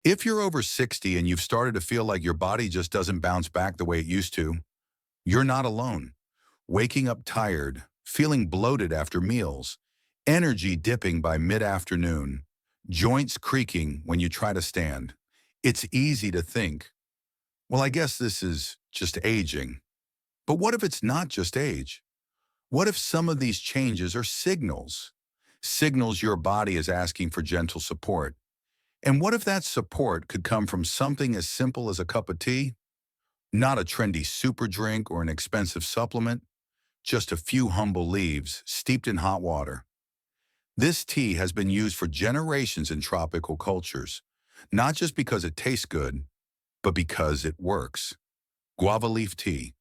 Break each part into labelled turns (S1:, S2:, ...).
S1: If you're over 60 and you've started to feel like your body just doesn't bounce back the way it used to, you're not alone. Waking up tired, feeling bloated after meals, energy dipping by mid-afternoon, joints creaking when you try to stand. It's easy to think, well, I guess this is just aging. But what if it's not just age? What if some of these changes are signals? Signals your body is asking for gentle support. And what if that support could come from something as simple as a cup of tea? Not a trendy super drink or an expensive supplement, just a few humble leaves steeped in hot water. This tea has been used for generations in tropical cultures, not just because it tastes good, but because it works. Guava leaf tea.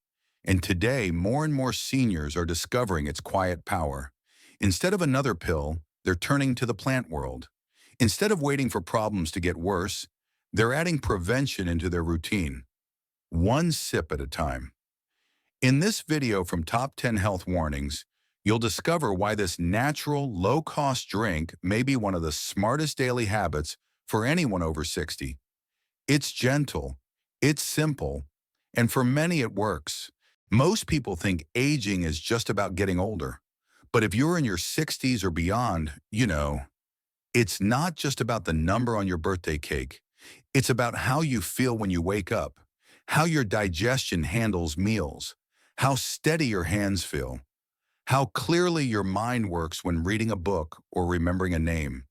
S1: And today, more and more seniors are discovering its quiet power. Instead of another pill, they're turning to the plant world. Instead of waiting for problems to get worse, they're adding prevention into their routine, one sip at a time. In this video from Top 10 Health Warnings, you'll discover why this natural, low-cost drink may be one of the smartest daily habits for anyone over 60. It's gentle, it's simple, and for many it works. Most people think aging is just about getting older. But if you're in your 60s or beyond, it's not just about the number on your birthday cake. It's about how you feel when you wake up, how your digestion handles meals, how steady your hands feel, how clearly your mind works when reading a book or remembering a name.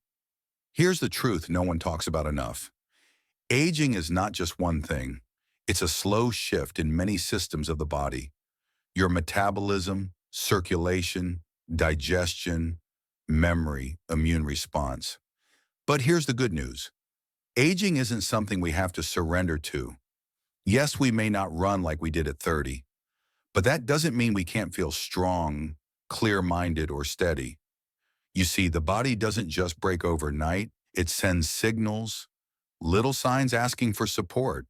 S1: Here's the truth no one talks about enough. Aging is not just one thing. It's a slow shift in many systems of the body. Your metabolism, circulation, digestion, memory, immune response. But here's the good news. Aging isn't something we have to surrender to. Yes, we may not run like we did at 30, but that doesn't mean we can't feel strong, clear-minded, or steady. You see, the body doesn't just break overnight. It sends signals, little signs asking for support.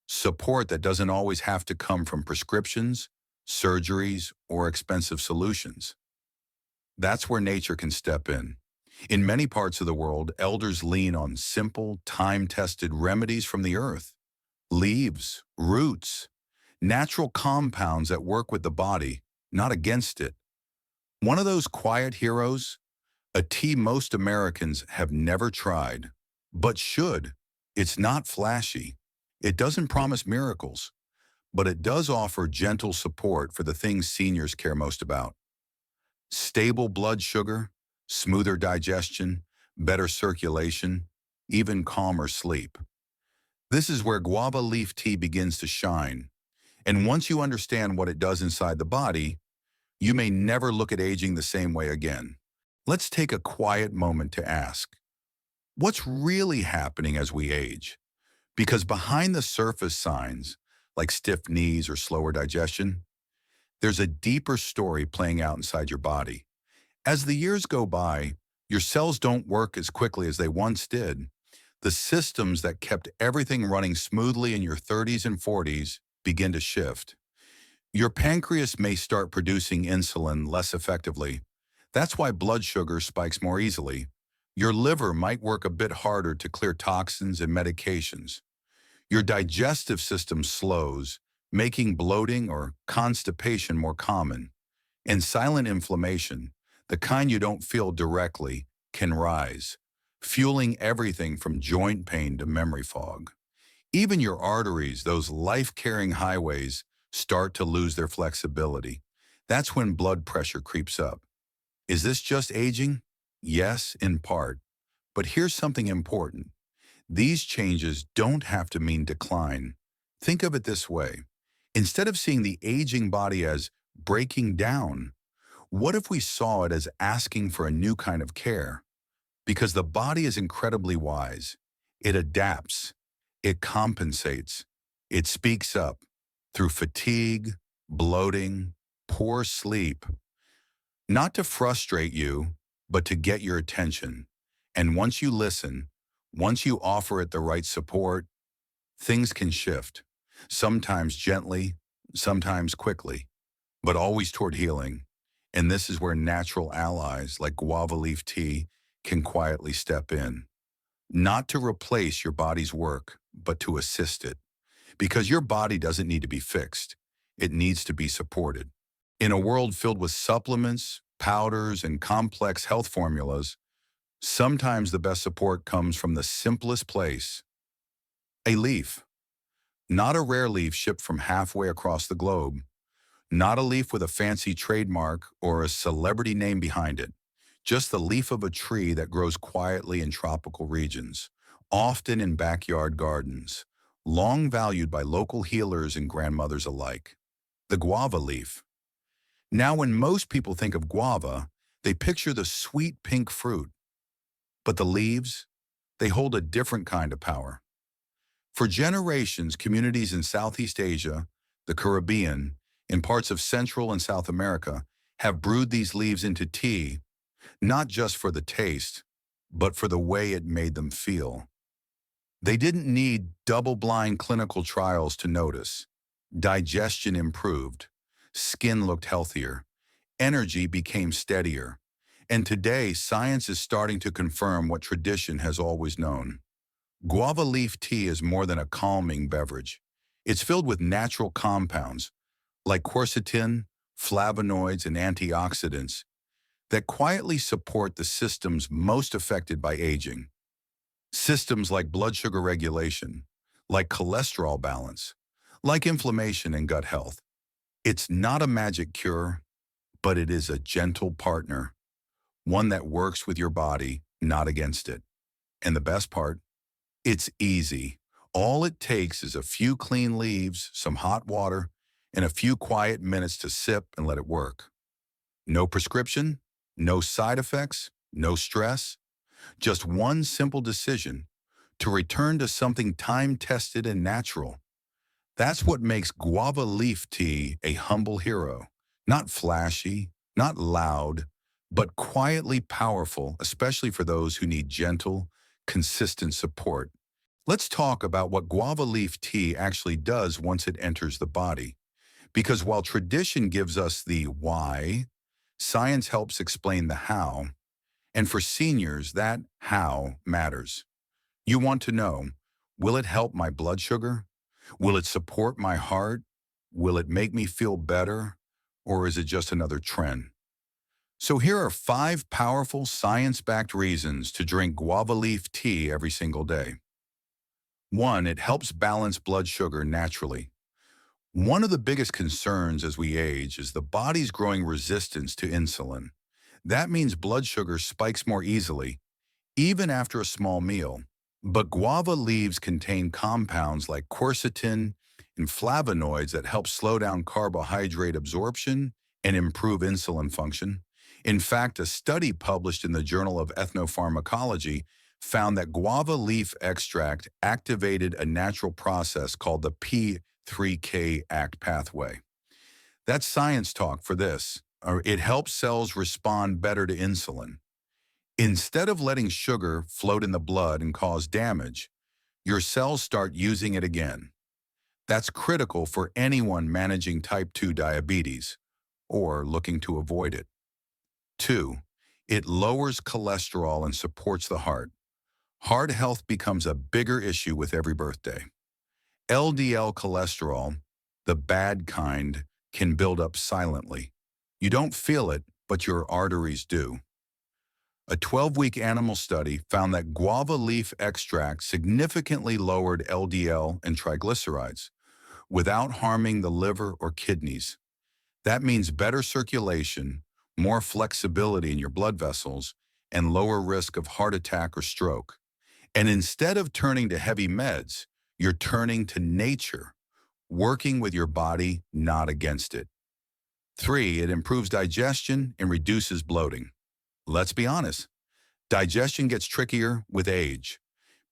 S1: Support that doesn't always have to come from prescriptions, surgeries, or expensive solutions. That's where nature can step in. In many parts of the world, elders lean on simple, time-tested remedies from the earth. Leaves, roots, natural compounds that work with the body, not against it. One of those quiet heroes, a tea most Americans have never tried, but should. It's not flashy. It doesn't promise miracles, but it does offer gentle support for the things seniors care most about. Stable blood sugar, smoother digestion, better circulation, even calmer sleep. This is where guava leaf tea begins to shine. And once you understand what it does inside the body, you may never look at aging the same way again. Let's take a quiet moment to ask, what's really happening as we age? Because behind the surface signs, like stiff knees or slower digestion, there's a deeper story playing out inside your body. As the years go by, your cells don't work as quickly as they once did. The systems that kept everything running smoothly in your 30s and 40s begin to shift. Your pancreas may start producing insulin less effectively. That's why blood sugar spikes more easily. Your liver might work a bit harder to clear toxins and medications. Your digestive system slows, making bloating or constipation more common. And silent inflammation, the kind you don't feel directly, can rise, fueling everything from joint pain to memory fog. Even your arteries, those life-carrying highways, start to lose their flexibility. That's when blood pressure creeps up. Is this just aging? Yes, in part. But here's something important. These changes don't have to mean decline. Think of it this way. Instead of seeing the aging body as breaking down, what if we saw it as asking for a new kind of care? Because the body is incredibly wise. It adapts. It compensates. It speaks up through fatigue, bloating, poor sleep. Not to frustrate you, but to get your attention. And once you listen, once you offer it the right support, things can shift. Sometimes gently, sometimes quickly, but always toward healing. And this is where natural allies like guava leaf tea can quietly step in. not to replace your body's work, but to assist it. Because your body doesn't need to be fixed. It needs to be supported. In a world filled with supplements, powders, and complex health formulas, sometimes the best support comes from the simplest place, a leaf. Not a rare leaf shipped from halfway across the globe. Not a leaf with a fancy trademark or a celebrity name behind it. Just the leaf of a tree that grows quietly in tropical regions, often in backyard gardens, long valued by local healers and grandmothers alike. The guava leaf. Now, when most people think of guava, they picture the sweet pink fruit. But the leaves, they hold a different kind of power. For generations, communities in Southeast Asia, the Caribbean, and parts of Central and South America have brewed these leaves into tea, not just for the taste, but for the way it made them feel. They didn't need double-blind clinical trials to notice. Digestion improved, skin looked healthier, energy became steadier, and today science is starting to confirm what tradition has always known. Guava leaf tea is more than a calming beverage. It's filled with natural compounds like quercetin, flavonoids, and antioxidants that quietly support the systems most affected by aging. Systems like blood sugar regulation, like cholesterol balance, like inflammation and gut health. It's not a magic cure, but it is a gentle partner, one that works with your body, not against it. And the best part, it's easy. All it takes is a few clean leaves, some hot water, and a few quiet minutes to sip and let it work. No prescription, no side effects, no stress, just one simple decision to return to something time-tested and natural. That's what makes guava leaf tea a humble hero. Not flashy, not loud, but quietly powerful, especially for those who need gentle, consistent support. Let's talk about what guava leaf tea actually does once it enters the body. Because while tradition gives us the why, science helps explain the how. And for seniors, that how matters. You want to know, will it help my blood sugar? Will it support my heart? Will it make me feel better? Or is it just another trend? So here are 5 powerful science-backed reasons to drink guava leaf tea every single day. 1, it helps balance blood sugar naturally. One of the biggest concerns as we age is the body's growing resistance to insulin. That means blood sugar spikes more easily, even after a small meal. But guava leaves contain compounds like quercetin and flavonoids that help slow down carbohydrate absorption and improve insulin function. In fact, a study published in the Journal of Ethnopharmacology found that guava leaf extract activated a natural process called the P3K-ACT pathway. That's science talk for this. It helps cells respond better to insulin. Instead of letting sugar float in the blood and cause damage, your cells start using it again. That's critical for anyone managing type 2 diabetes or looking to avoid it. 2, it lowers cholesterol and supports the heart. Heart health becomes a bigger issue with every birthday. LDL cholesterol, the bad kind, can build up silently. You don't feel it, but your arteries do. A 12-week animal study found that guava leaf extract significantly lowered LDL and triglycerides without harming the liver or kidneys. That means better circulation, more flexibility in your blood vessels, and lower risk of heart attack or stroke. And instead of turning to heavy meds, you're turning to nature, working with your body, not against it. 3, it improves digestion and reduces bloating. Let's be honest, digestion gets trickier with age.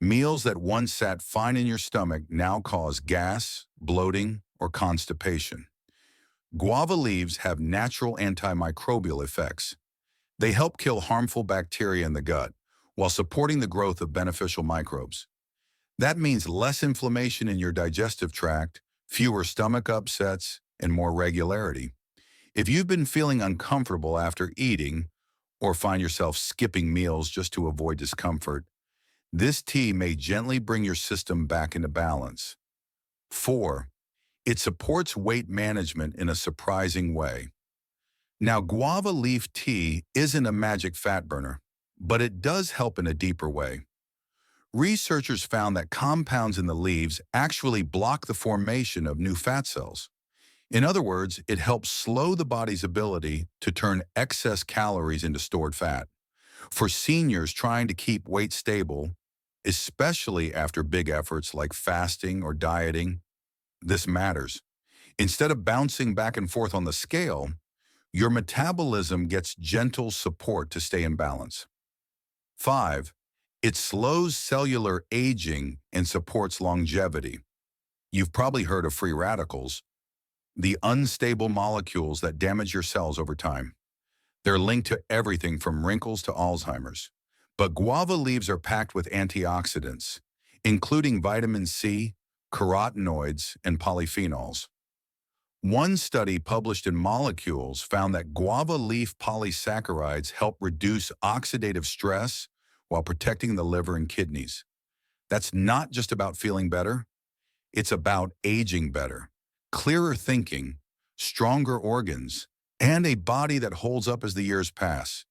S1: Meals that once sat fine in your stomach now cause gas, bloating, or constipation. Guava leaves have natural antimicrobial effects. They help kill harmful bacteria in the gut while supporting the growth of beneficial microbes. That means less inflammation in your digestive tract, fewer stomach upsets, and more regularity. If you've been feeling uncomfortable after eating or find yourself skipping meals just to avoid discomfort, This tea may gently bring your system back into balance. 4. It supports weight management in a surprising way. Now, guava leaf tea isn't a magic fat burner, but it does help in a deeper way. Researchers found that compounds in the leaves actually block the formation of new fat cells. In other words, it helps slow the body's ability to turn excess calories into stored fat. For seniors trying to keep weight stable, especially after big efforts like fasting or dieting, this matters. Instead of bouncing back and forth on the scale, your metabolism gets gentle support to stay in balance. 5. It slows cellular aging and supports longevity. You've probably heard of free radicals, the unstable molecules that damage your cells over time. They're linked to everything from wrinkles to Alzheimer's. But guava leaves are packed with antioxidants, including vitamin C, carotenoids, and polyphenols. One study published in Molecules found that guava leaf polysaccharides help reduce oxidative stress while protecting the liver and kidneys. That's not just about feeling better, it's about aging better, clearer thinking, stronger organs, and a body that holds up as the years pass.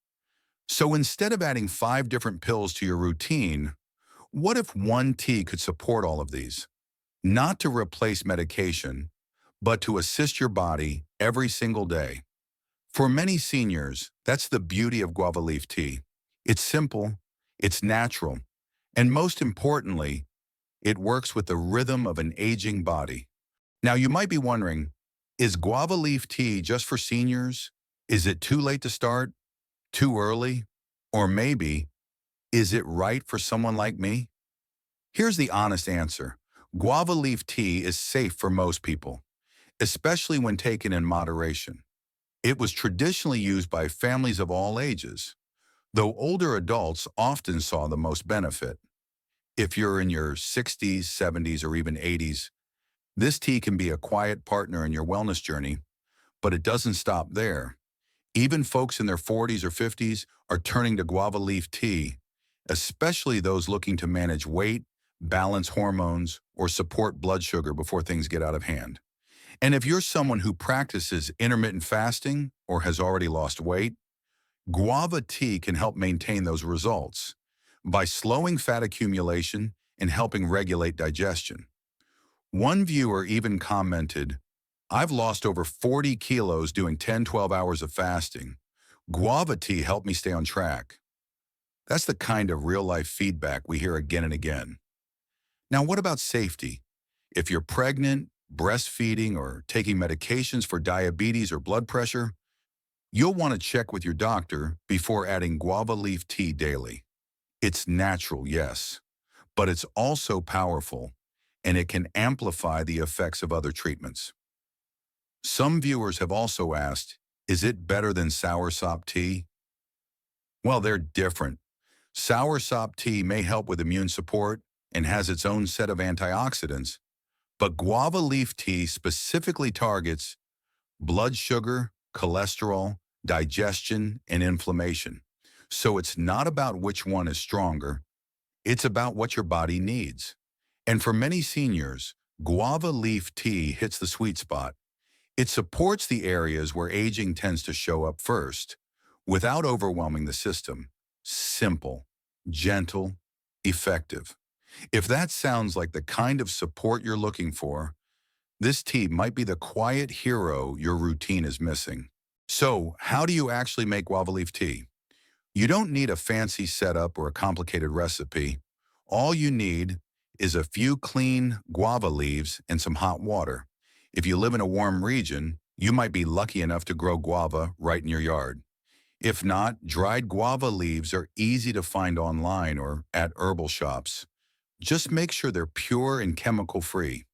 S1: So instead of adding 5 different pills to your routine, what if one tea could support all of these? Not to replace medication, but to assist your body every single day. For many seniors, that's the beauty of guava leaf tea. It's simple, it's natural, and most importantly, it works with the rhythm of an aging body. Now you might be wondering, is guava leaf tea just for seniors? Is it too late to start? Too early? Or maybe, is it right for someone like me? Here's the honest answer. Guava leaf tea is safe for most people, especially when taken in moderation. It was traditionally used by families of all ages, though older adults often saw the most benefit. If you're in your 60s, 70s, or even 80s, this tea can be a quiet partner in your wellness journey, but it doesn't stop there. Even folks in their 40s or 50s are turning to guava leaf tea, especially those looking to manage weight, balance hormones, or support blood sugar before things get out of hand. And if you're someone who practices intermittent fasting or has already lost weight, guava tea can help maintain those results by slowing fat accumulation and helping regulate digestion. One viewer even commented, "I've lost over 40 kilos doing 10-12 hours of fasting. Guava tea helped me stay on track." That's the kind of real-life feedback we hear again and again. Now, what about safety? If you're pregnant, breastfeeding, or taking medications for diabetes or blood pressure, you'll want to check with your doctor before adding guava leaf tea daily. It's natural, yes, but it's also powerful, and it can amplify the effects of other treatments. Some viewers have also asked, is it better than soursop tea? Well, they're different. Soursop tea may help with immune support and has its own set of antioxidants, but guava leaf tea specifically targets blood sugar, cholesterol, digestion, and inflammation. So it's not about which one is stronger, it's about what your body needs. And for many seniors, guava leaf tea hits the sweet spot. It supports the areas where aging tends to show up first, without overwhelming the system. Simple, gentle, effective. If that sounds like the kind of support you're looking for, this tea might be the quiet hero your routine is missing. So, how do you actually make guava leaf tea? You don't need a fancy setup or a complicated recipe. All you need is a few clean guava leaves and some hot water. If you live in a warm region, you might be lucky enough to grow guava right in your yard. If not, dried guava leaves are easy to find online or at herbal shops. Just make sure they're pure and chemical-free.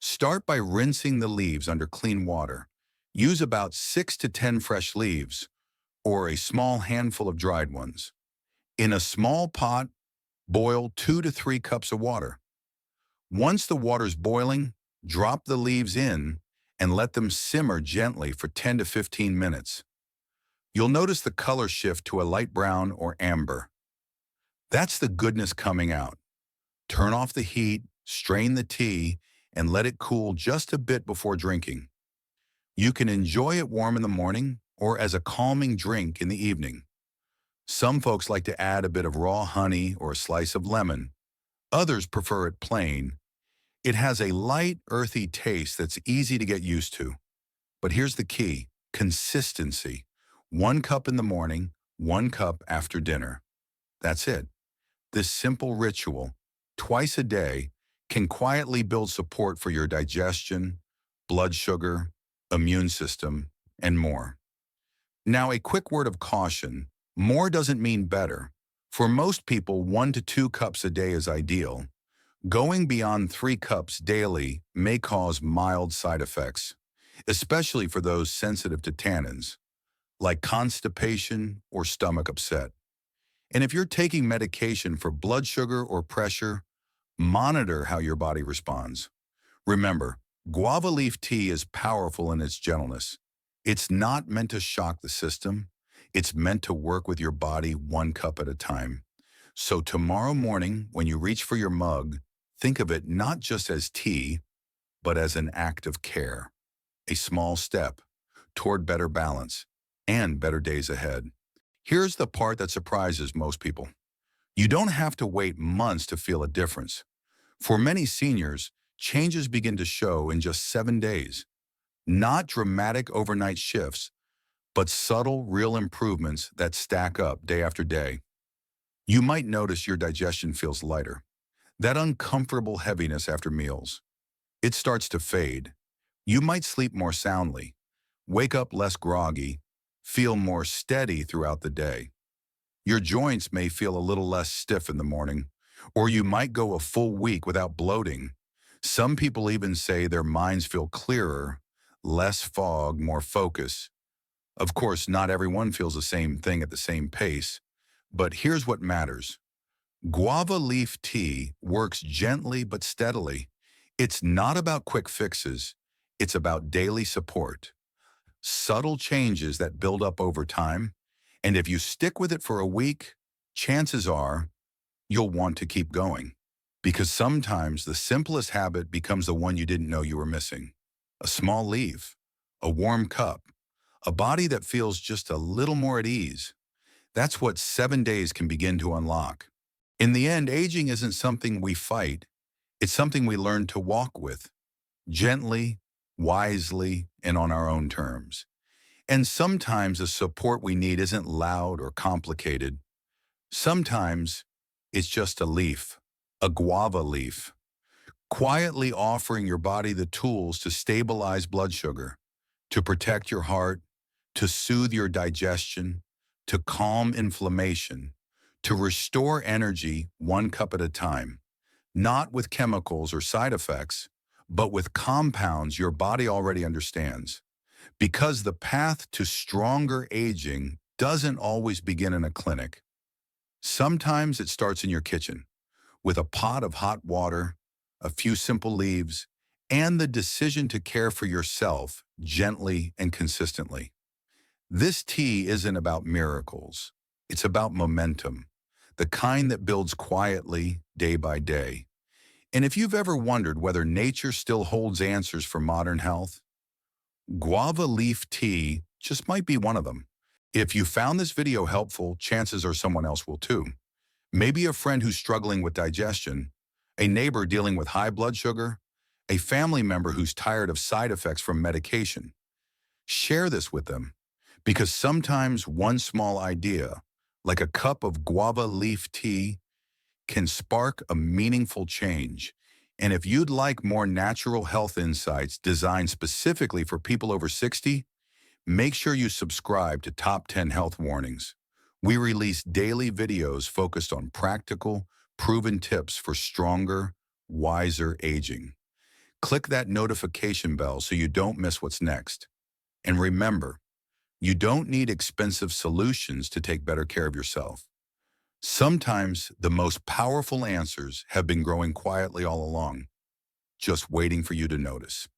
S1: Start by rinsing the leaves under clean water. Use about 6 to 10 fresh leaves, or a small handful of dried ones. In a small pot, boil 2 to 3 cups of water. Once the water's boiling, drop the leaves in and let them simmer gently for 10 to 15 minutes. You'll notice the color shift to a light brown or amber. That's the goodness coming out. Turn off the heat, strain the tea, and let it cool just a bit before drinking. You can enjoy it warm in the morning or as a calming drink in the evening. Some folks like to add a bit of raw honey or a slice of lemon. Others prefer it plain. It has a light, earthy taste that's easy to get used to. But here's the key: consistency. 1 cup in the morning, 1 cup after dinner. That's it. This simple ritual, twice a day, can quietly build support for your digestion, blood sugar, immune system, and more. Now, a quick word of caution: more doesn't mean better. For most people, 1 to 2 cups a day is ideal. Going beyond 3 cups daily may cause mild side effects, especially for those sensitive to tannins, like constipation or stomach upset. And if you're taking medication for blood sugar or pressure, monitor how your body responds. Remember, guava leaf tea is powerful in its gentleness. It's not meant to shock the system. It's meant to work with your body 1 cup at a time. So tomorrow morning, when you reach for your mug, think of it not just as tea, but as an act of care, a small step toward better balance and better days ahead. Here's the part that surprises most people. You don't have to wait months to feel a difference. For many seniors, changes begin to show in just 7 days. Not dramatic overnight shifts, but subtle, real improvements that stack up day after day. You might notice your digestion feels lighter, that uncomfortable heaviness after meals. It starts to fade. You might sleep more soundly, wake up less groggy, feel more steady throughout the day. Your joints may feel a little less stiff in the morning, or you might go a full week without bloating. Some people even say their minds feel clearer, less fog, more focus. Of course, not everyone feels the same thing at the same pace, but here's what matters. Guava leaf tea works gently but steadily. It's not about quick fixes. It's about daily support, subtle changes that build up over time. And if you stick with it for a week, chances are you'll want to keep going. Because sometimes the simplest habit becomes the one you didn't know you were missing. A small leaf, a warm cup, a body that feels just a little more at ease. That's what 7 days can begin to unlock. In the end, aging isn't something we fight. It's something we learn to walk with, gently, wisely, and on our own terms. And sometimes the support we need isn't loud or complicated. Sometimes it's just a leaf, a guava leaf, quietly offering your body the tools to stabilize blood sugar, to protect your heart, to soothe your digestion, to calm inflammation, to restore energy 1 cup at a time, not with chemicals or side effects, but with compounds your body already understands. Because the path to stronger aging doesn't always begin in a clinic. Sometimes it starts in your kitchen, with a pot of hot water, a few simple leaves, and the decision to care for yourself gently and consistently. This tea isn't about miracles. It's about momentum, the kind that builds quietly day by day. And if you've ever wondered whether nature still holds answers for modern health, guava leaf tea just might be one of them. If you found this video helpful, chances are someone else will too. Maybe a friend who's struggling with digestion, a neighbor dealing with high blood sugar, a family member who's tired of side effects from medication. Share this with them, because sometimes one small idea, like a cup of guava leaf tea, can spark a meaningful change. And if you'd like more natural health insights designed specifically for people over 60, make sure you subscribe to Top 10 Health Warnings. We release daily videos focused on practical, proven tips for stronger, wiser aging. Click that notification bell so you don't miss what's next. And remember, you don't need expensive solutions to take better care of yourself. Sometimes the most powerful answers have been growing quietly all along, just waiting for you to notice.